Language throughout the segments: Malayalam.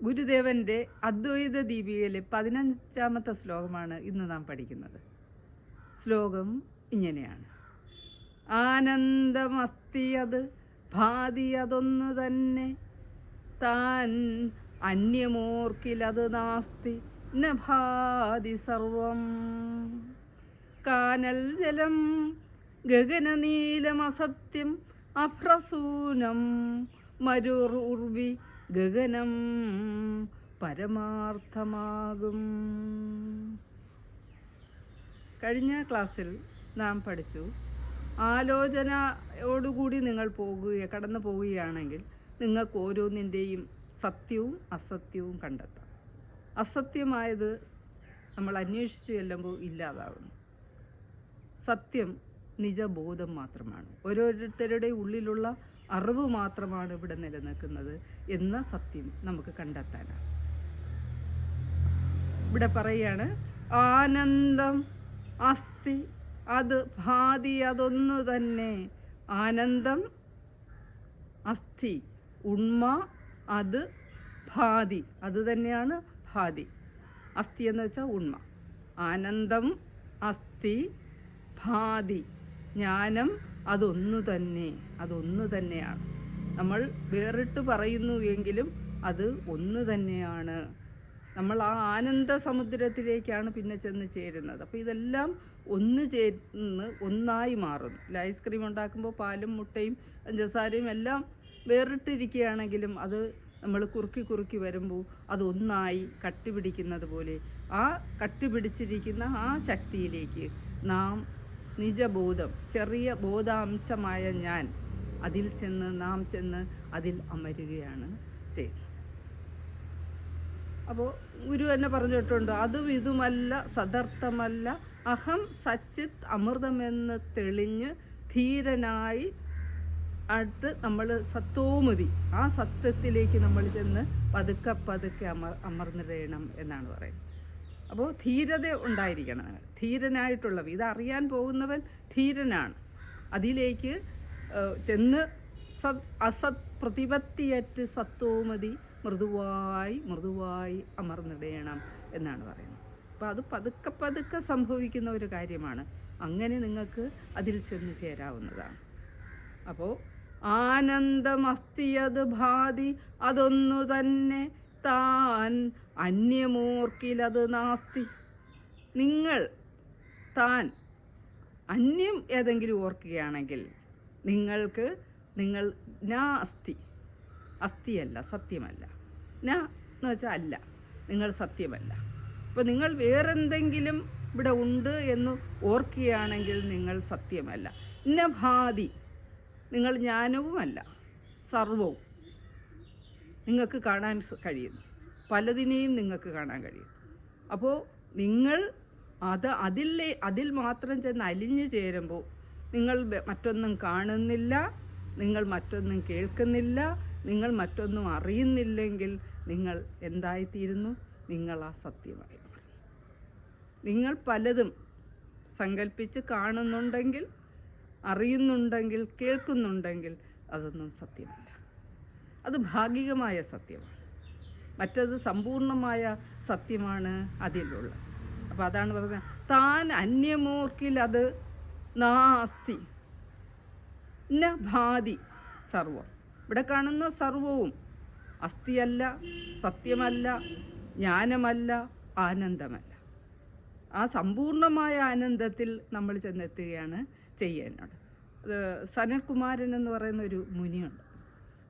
ഗുരുദേവൻ്റെ അദ്വൈത ദീപികയിലെ 15ാമത്തെ ശ്ലോകമാണ് ഇന്ന് നാം പഠിക്കുന്നത്. ശ്ലോകം ഇങ്ങനെയാണ്: ആനന്ദമസ്തിയത് ഭാതിയതൊന്നു തന്നെ, താൻ അന്യമോർക്കിലത് നാസ്തി ന ഭാതി സർവം. കാനൽ ജലം ഗഗനനീലമസത്യം അഭ്രസൂനം മരുർവി ഗഗനം പരമാർത്ഥമാകും. കഴിഞ്ഞ ക്ലാസ്സിൽ നാം പഠിച്ചു, ആലോചനയോടുകൂടി നിങ്ങൾ കടന്നു പോവുകയാണെങ്കിൽ നിങ്ങൾക്ക് ഓരോന്നിൻ്റെയും സത്യവും അസത്യവും കണ്ടെത്താം. അസത്യമായത് നമ്മൾ അന്വേഷിച്ച് ചെല്ലുമ്പോൾ ഇല്ലാതാകുന്നു. സത്യം നിജബോധം മാത്രമാണ്. ഓരോരുത്തരുടെ ഉള്ളിലുള്ള അറിവ് മാത്രമാണ് ഇവിടെ നിലനിൽക്കുന്നത് എന്ന സത്യം നമുക്ക് കണ്ടെത്താനാണ്. ഇവിടെ പറയുകയാണ്, ആനന്ദം അസ്തി അത് ഭാതി അതൊന്നു തന്നെ. ആനന്ദം അസ്ഥി, ഉണ്മ, അത് ഭാതി, അത് തന്നെയാണ് ഭാതി. അസ്ഥി എന്ന് വെച്ചാൽ ഉണ്മ. ആനന്ദം അസ്ഥി ഭാതി, ജ്ഞാനം അതൊന്നു തന്നെ, അതൊന്നു തന്നെയാണ്. നമ്മൾ വേറിട്ട് പറയുന്നു എങ്കിലും അത് ഒന്ന് തന്നെയാണ്. നമ്മൾ ആ ആനന്ദ സമുദ്രത്തിലേക്കാണ് പിന്നെ ചെന്ന് ചേരുന്നത്. അപ്പോൾ ഇതെല്ലാം ഒന്ന് ചേർന്ന് ഒന്നായി മാറുന്നു. ഐസ്ക്രീം ഉണ്ടാക്കുമ്പോൾ പാലും മുട്ടയും പഞ്ചസാരയും എല്ലാം വേറിട്ടിരിക്കുകയാണെങ്കിലും അത് നമ്മൾ കുറുക്കി വരുമ്പോൾ അതൊന്നായി കട്ടിപിടിക്കുന്നത് പോലെ ആ കട്ടിപിടിച്ചിരിക്കുന്ന ആ ശക്തിയിലേക്ക് നിജബോധം, ചെറിയ ബോധാംശമായ ഞാൻ, നാം ചെന്ന് അതിൽ അമരുകയാണ് ചെയ്യുന്നത്. അപ്പോൾ ഗുരു തന്നെ പറഞ്ഞിട്ടുണ്ട്, അതും ഇതുമല്ല, സദർത്ഥമല്ല, അഹം സച്ചിത് അമൃതമെന്ന് തെളിഞ്ഞ് ധീരനായി ആയിട്ട് നമ്മൾ സത്തോമുതി, ആ സത്യത്തിലേക്ക് നമ്മൾ ചെന്ന് പതുക്കെ അമർന്നിടണം എന്നാണ് പറയുന്നത്. അപ്പോൾ ധീരത ഉണ്ടായിരിക്കണം. ധീരനായിട്ടുള്ളവ, ഇതറിയാൻ പോകുന്നവൻ ധീരനാണ്. അതിലേക്ക് ചെന്ന് അസത് പ്രതിപത്തിയറ്റ് സത്തോമതി മൃദുവായി അമർന്നിടണം എന്നാണ് പറയുന്നത്. അപ്പോൾ അത് പതുക്കെ സംഭവിക്കുന്ന ഒരു കാര്യമാണ്. അങ്ങനെ നിങ്ങൾക്ക് അതിൽ ചെന്ന് ചേരാവുന്നതാണ്. അപ്പോൾ ആനന്ദമസ്തിയത് ഭാതി അതൊന്നു തന്നെ, താൻ അന്യമോർക്കിലത് നാസ്തി. താൻ അന്യം ഏതെങ്കിലും ഓർക്കുകയാണെങ്കിൽ നിങ്ങൾ അസ്ഥിയല്ല, സത്യമല്ല. എന്ന് വെച്ചാൽ അല്ല, നിങ്ങൾ സത്യമല്ല. അപ്പോൾ നിങ്ങൾ വേറെന്തെങ്കിലും ഇവിടെ ഉണ്ട് എന്ന് ഓർക്കുകയാണെങ്കിൽ നിങ്ങൾ സത്യമല്ല. ഭാതി, നിങ്ങൾ ജ്ഞാനവുമല്ല, സർവവും നിങ്ങൾക്ക് കാണാൻ കഴിയുന്നു. പലതിനെയും നിങ്ങൾക്ക് കാണാൻ കഴിയും. അപ്പോൾ നിങ്ങൾ അതിൽ മാത്രം ചെന്ന് അലിഞ്ഞു ചേരുമ്പോൾ നിങ്ങൾ മറ്റൊന്നും കാണുന്നില്ല, നിങ്ങൾ മറ്റൊന്നും കേൾക്കുന്നില്ല, നിങ്ങൾ മറ്റൊന്നും അറിയുന്നില്ലെങ്കിൽ നിങ്ങൾ എന്തായിത്തീരുന്നു? നിങ്ങൾ ആ സത്യമായി മാറും. നിങ്ങൾ പലതും സങ്കല്പിച്ച് കാണുന്നുണ്ടെങ്കിൽ, അറിയുന്നുണ്ടെങ്കിൽ, കേൾക്കുന്നുണ്ടെങ്കിൽ അതൊന്നും സത്യമല്ല. അത് ഭാഗികമായ സത്യമാണ്. മറ്റത് സമ്പൂർണമായ സത്യമാണ് അതിലുള്ളത്. അപ്പോൾ അതാണ് പറയുന്നത്, താൻ അന്യമോർക്കിൽ അത് നാസ്തി ന ഭാതി സർവം. ഇവിടെ കാണുന്ന സർവവും അസ്ഥിയല്ല, സത്യമല്ല, ജ്ഞാനമല്ല, ആനന്ദമല്ല. ആ സമ്പൂർണമായ ആനന്ദത്തിൽ നമ്മൾ ചെന്നെത്തുകയാണ് ചെയ്യേണ്ടത്. സനൽകുമാരൻ എന്ന് പറയുന്ന ഒരു മുനിയുണ്ട്.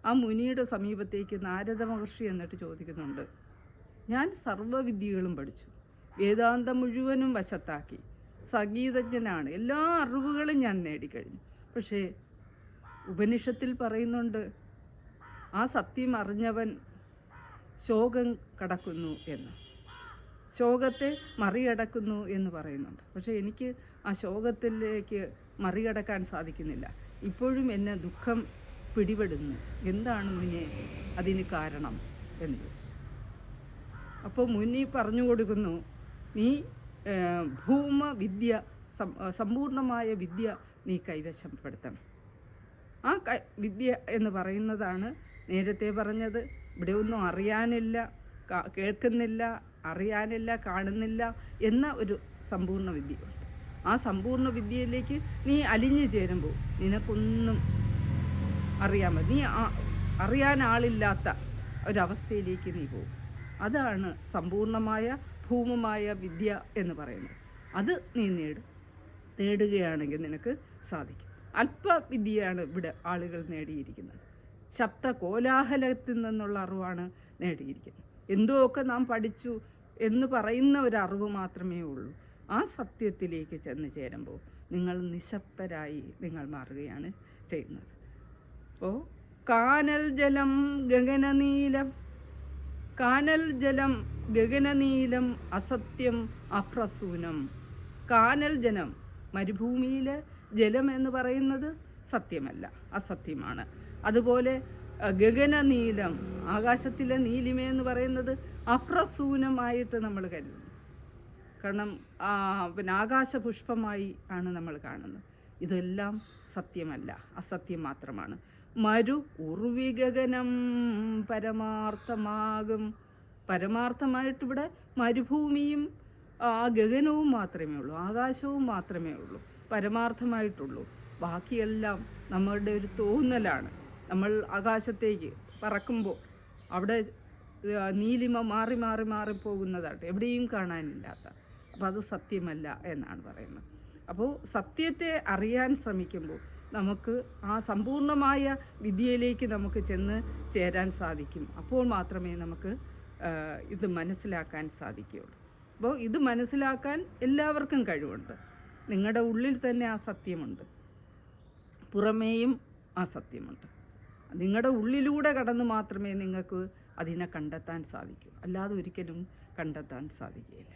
ആ മുനിയുടെ സമീപത്തേക്ക് നാരദ മഹർഷി എന്നിട്ട് ചോദിക്കുന്നുണ്ട്, ഞാൻ സർവ്വവിദ്യകളും പഠിച്ചു, വേദാന്തം മുഴുവനും വശത്താക്കി, സംഗീതജ്ഞനാണ്, എല്ലാ അറിവുകളും ഞാൻ നേടിക്കഴിഞ്ഞു. പക്ഷേ ഉപനിഷത്തിൽ പറയുന്നുണ്ട്, ആ സത്യം അറിഞ്ഞവൻ ശോകം കടക്കുന്നു എന്ന്, ശോകത്തെ മറികടക്കുന്നു എന്ന് പറയുന്നുണ്ട്. പക്ഷേ എനിക്ക് ആ ശോകത്തിലേക്ക് മറികടക്കാൻ സാധിക്കുന്നില്ല. ഇപ്പോഴും എന്നെ ദുഃഖം പിടിപെടുന്നു. എന്താണ് മുന്നേ അതിന് കാരണം എന്ന് ചോദിച്ചു. അപ്പോൾ മുനി പറഞ്ഞു കൊടുക്കുന്നു, നീ ഭൂമവിദ്യ, സമ്പൂർണമായ വിദ്യ നീ കൈവശപ്പെടുത്തണം. ആ വിദ്യ എന്ന് പറയുന്നതാണ് നേരത്തെ പറഞ്ഞത്. ഇവിടെ ഒന്നും അറിയാനില്ല, കേൾക്കുന്നില്ല, അറിയാനില്ല, കാണുന്നില്ല എന്ന ഒരു സമ്പൂർണ്ണ വിദ്യയുണ്ട്. ആ സമ്പൂർണ്ണ വിദ്യയിലേക്ക് നീ അലിഞ്ഞു ചേരുമ്പോൾ നിനക്കൊന്നും അറിയാൻ നീ അറിയാൻ ആളില്ലാത്ത ഒരവസ്ഥയിലേക്ക് നീ പോകും. അതാണ് സമ്പൂർണമായ ഭൂമമായ വിദ്യ എന്ന് പറയുന്നത്. അത് നീ നേടുകയാണെങ്കിൽ നിനക്ക് സാധിക്കും. അല്പവിദ്യയാണ് ഇവിടെ ആളുകൾ നേടിയിരിക്കുന്നത്. ശബ്ദ കോലാഹലത്തിൽ നിന്നുള്ള അറിവാണ് നേടിയിരിക്കുന്നത്. എന്തൊക്കെ നാം പഠിച്ചു എന്ന് പറയുന്ന ഒരറിവ് മാത്രമേ ഉള്ളൂ. ആ സത്യത്തിലേക്ക് ചെന്ന് ചേരുമ്പോൾ നിങ്ങൾ നിശബ്ദരായി നിങ്ങൾ മാറുകയാണ് ചെയ്യുന്നത്. അപ്പോൾ കാനൽ ജലം ഗഗനനീലം, കാനൽ ജലം ഗഗനനീലം അസത്യം അപ്രസൂനം. കാനൽ ജലം, മരുഭൂമിയിലെ ജലം എന്ന് പറയുന്നത് സത്യമല്ല, അസത്യമാണ്. അതുപോലെ ഗഗനനീലം, ആകാശത്തിലെ നീലിമയെന്ന് പറയുന്നത് അപ്രസൂനമായിട്ട് നമ്മൾ കരുതുന്നു. കാരണം പിന്നെ ആകാശപുഷ്പമായി ആണ് നമ്മൾ കാണുന്നത്. ഇതെല്ലാം സത്യമല്ല, അസത്യം മാത്രമാണ്. മരു ഉർവിഗഗനം പരമാർത്ഥമാകും. പരമാർത്ഥമായിട്ടിവിടെ മരുഭൂമിയും ഗഗനവും മാത്രമേ ഉള്ളൂ, ആകാശവും മാത്രമേ ഉള്ളൂ പരമാർത്ഥമായിട്ടുള്ളൂ. ബാക്കിയെല്ലാം നമ്മളുടെ ഒരു തോന്നലാണ്. നമ്മൾ ആകാശത്തേക്ക് പറക്കുമ്പോൾ അവിടെ നീലിമ മാറി മാറി മാറിപ്പോകുന്നതായിട്ട് എവിടെയും കാണാനില്ലാത്ത, അപ്പോൾ അത് സത്യമല്ല എന്നാണ് പറയുന്നത്. അപ്പോൾ സത്യത്തെ അറിയാൻ ശ്രമിക്കുമ്പോൾ നമുക്ക് ആ സമ്പൂർണമായ വിദ്യയിലേക്ക് നമുക്ക് ചെന്ന് ചേരാൻ സാധിക്കും. അപ്പോൾ മാത്രമേ നമുക്ക് ഇത് മനസ്സിലാക്കാൻ സാധിക്കുകയുള്ളൂ. അപ്പോൾ ഇത് മനസ്സിലാക്കാൻ എല്ലാവർക്കും കഴിവുണ്ട്. നിങ്ങളുടെ ഉള്ളിൽ തന്നെ ആ സത്യമുണ്ട്, പുറമേയും ആ സത്യമുണ്ട്. നിങ്ങളുടെ ഉള്ളിലൂടെ കടന്ന് മാത്രമേ നിങ്ങൾക്ക് അതിനെ കണ്ടെത്താൻ സാധിക്കൂ, അല്ലാതെ ഒരിക്കലും കണ്ടെത്താൻ സാധിക്കുകയില്ല.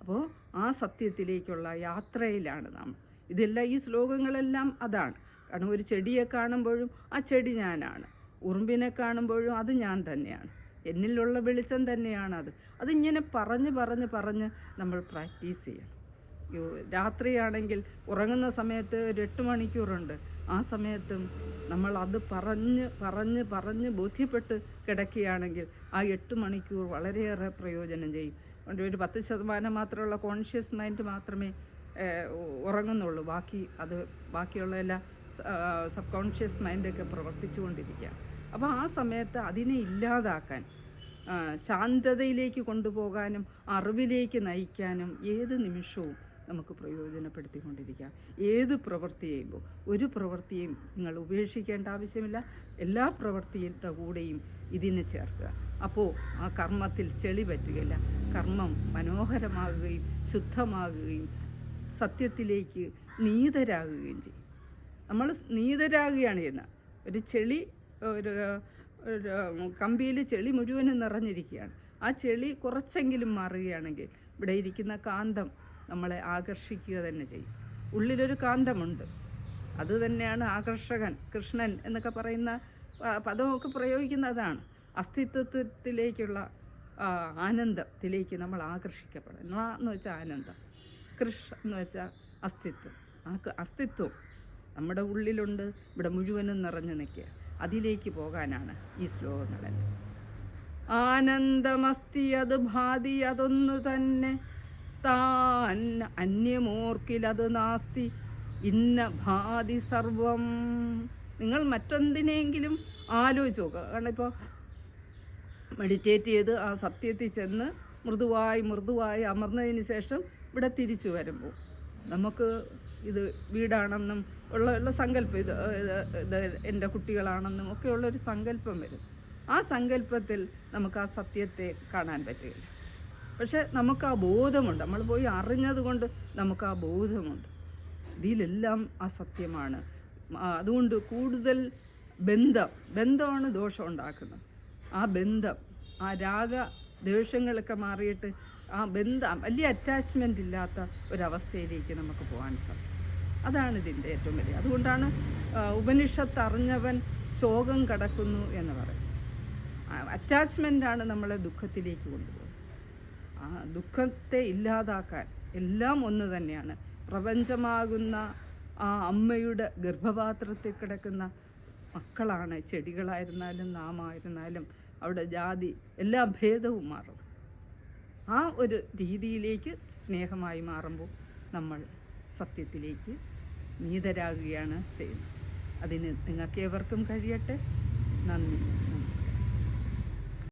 അപ്പോൾ ആ സത്യത്തിലേക്കുള്ള യാത്രയിലാണ് നാം. ഇതെല്ലാം ഈ ശ്ലോകങ്ങളെല്ലാം അതാണ്. കാരണം ഒരു ചെടിയെ കാണുമ്പോഴും ആ ചെടി ഞാനാണ്, ഉറുമ്പിനെ കാണുമ്പോഴും അത് ഞാൻ തന്നെയാണ്, എന്നിലുള്ള വെളിച്ചം തന്നെയാണ് അത്. അതിങ്ങനെ പറഞ്ഞ് പറഞ്ഞ് പറഞ്ഞ് നമ്മൾ പ്രാക്ടീസ് ചെയ്യണം. രാത്രിയാണെങ്കിൽ ഉറങ്ങുന്ന സമയത്ത് ഒരു 8 മണിക്കൂറുണ്ട്. ആ സമയത്തും നമ്മൾ അത് പറഞ്ഞ് പറഞ്ഞ് പറഞ്ഞ് ബോധ്യപ്പെട്ട് കിടക്കുകയാണെങ്കിൽ ആ 8 മണിക്കൂർ വളരെയേറെ പ്രയോജനം ചെയ്യും. അതുകൊണ്ട് ഒരു 10% മാത്രമുള്ള കോൺഷ്യസ് മൈൻഡ് മാത്രമേ ഉറങ്ങുന്നുള്ളൂ. ബാക്കിയുള്ള എല്ലാ സബ് കോൺഷ്യസ് മൈൻഡൊക്കെ പ്രവർത്തിച്ചു കൊണ്ടിരിക്കുക. അപ്പോൾ ആ സമയത്ത് അതിനെ ഇല്ലാതാക്കാൻ, ശാന്തതയിലേക്ക് കൊണ്ടുപോകാനും അറിവിലേക്ക് നയിക്കാനും ഏത് നിമിഷവും നമുക്ക് പ്രയോജനപ്പെടുത്തിക്കൊണ്ടിരിക്കാം. ഏത് പ്രവൃത്തി ചെയ്യുമ്പോൾ ഒരു പ്രവൃത്തിയും നിങ്ങൾ ഉപേക്ഷിക്കേണ്ട ആവശ്യമില്ല. എല്ലാ പ്രവൃത്തിയുടെ കൂടെയും ഇതിനെ ചേർക്കുക. അപ്പോൾ ആ കർമ്മത്തിൽ ചെളി പറ്റുകയില്ല. കർമ്മം മനോഹരമാകുകയും ശുദ്ധമാകുകയും സത്യത്തിലേക്ക് നീതരാകുകയും ചെയ്യും. നമ്മൾ നീതരാകുകയാണ് ചെയ്യുന്നത്. ഒരു ചെളി, ഒരു കമ്പിയിൽ ചെളി മുഴുവനും നിറഞ്ഞിരിക്കുകയാണ്. ആ ചെളി കുറച്ചെങ്കിലും മാറുകയാണെങ്കിൽ ഇവിടെ ഇരിക്കുന്ന കാന്തം നമ്മളെ ആകർഷിക്കുക തന്നെ ചെയ്യും. ഉള്ളിലൊരു കാന്തമുണ്ട്, അത് തന്നെയാണ് ആകർഷകൻ, കൃഷ്ണൻ എന്നൊക്കെ പറയുന്ന പദമൊക്കെ പ്രയോഗിക്കുന്നതാണ്. അസ്തിത്വത്തിലേക്കുള്ള ആനന്ദത്തിലേക്ക് നമ്മൾ ആകർഷിക്കപ്പെടും. എന്ന് വെച്ചാൽ ആനന്ദം, കൃഷ് എന്ന് വെച്ചാൽ അസ്തിത്വം. ആ അസ്തിത്വം നമ്മുടെ ഉള്ളിലുണ്ട്, ഇവിടെ മുഴുവനും നിറഞ്ഞു നിൽക്കുക. അതിലേക്ക് പോകാനാണ് ഈ ശ്ലോകങ്ങളെല്ലാം. ആനന്ദമസ്തി അത് ഭാതി അതൊന്നു തന്നെ, താൻ അന്യമോർക്കിലത് നാസ്തി ഇന്ന ഭാതി സർവം. നിങ്ങൾ മറ്റെന്തിനെങ്കിലും ആലോചിച്ച് നോക്കുക. കാരണം ഇപ്പോൾ മെഡിറ്റേറ്റ് ചെയ്ത് ആ സത്യത്തിൽ ചെന്ന് മൃദുവായി അമർന്നതിന് ശേഷം ഇവിടെ തിരിച്ചു വരുമ്പോൾ നമുക്ക് ഇത് വീടാണെന്നും ഉള്ള സങ്കല്പം, ഇത് എൻ്റെ കുട്ടികളാണെന്നും ഒക്കെയുള്ളൊരു സങ്കല്പം വരും. ആ സങ്കല്പത്തിൽ നമുക്ക് ആ സത്യത്തെ കാണാൻ പറ്റുകയില്ല. പക്ഷെ നമുക്ക് ആ ബോധമുണ്ട്, നമ്മൾ പോയി അറിഞ്ഞതുകൊണ്ട് നമുക്ക് ആ ബോധമുണ്ട്, ഇതിലെല്ലാം ആ സത്യമാണ്. അതുകൊണ്ട് കൂടുതൽ ബന്ധമാണ് ദോഷം ഉണ്ടാക്കുന്നത്. ആ ബന്ധം, ആ രാഗ ദ്വേഷങ്ങളൊക്കെ മാറിയിട്ട് ആ ബന്ധം, വലിയ അറ്റാച്ച്മെൻ്റ് ഇല്ലാത്ത ഒരവസ്ഥയിലേക്ക് നമുക്ക് പോകാൻ സാധിക്കും. അതാണ് ഇതിൻ്റെ ഏറ്റവും വലിയ. അതുകൊണ്ടാണ് ഉപനിഷത്ത് അറിഞ്ഞവൻ ശോകം കടക്കുന്നു എന്ന് പറയും. അറ്റാച്ച്മെൻ്റാണ് നമ്മളെ ദുഃഖത്തിലേക്ക് കൊണ്ടുപോകുന്നത്. ആ ദുഃഖത്തെ ഇല്ലാതാക്കാൻ എല്ലാം ഒന്ന് തന്നെയാണ്. പ്രപഞ്ചമാകുന്ന ആ അമ്മയുടെ ഗർഭപാത്രത്തിൽ കിടക്കുന്ന മക്കളാണ് ചെടികളായിരുന്നാലും നാമായിരുന്നാലും അവിടെ ജാതി എല്ലാ ഭേദവും മാറും. ആ ഒരു രീതിയിലേക്ക് സ്നേഹമായി മാറുമ്പോൾ നമ്മൾ സത്യത്തിലേക്ക് നീതരാകുകയാണ് ചെയ്യുന്നത്. അതിന് നിങ്ങൾക്ക് ഏവർക്കും കഴിയട്ടെ. നന്ദി.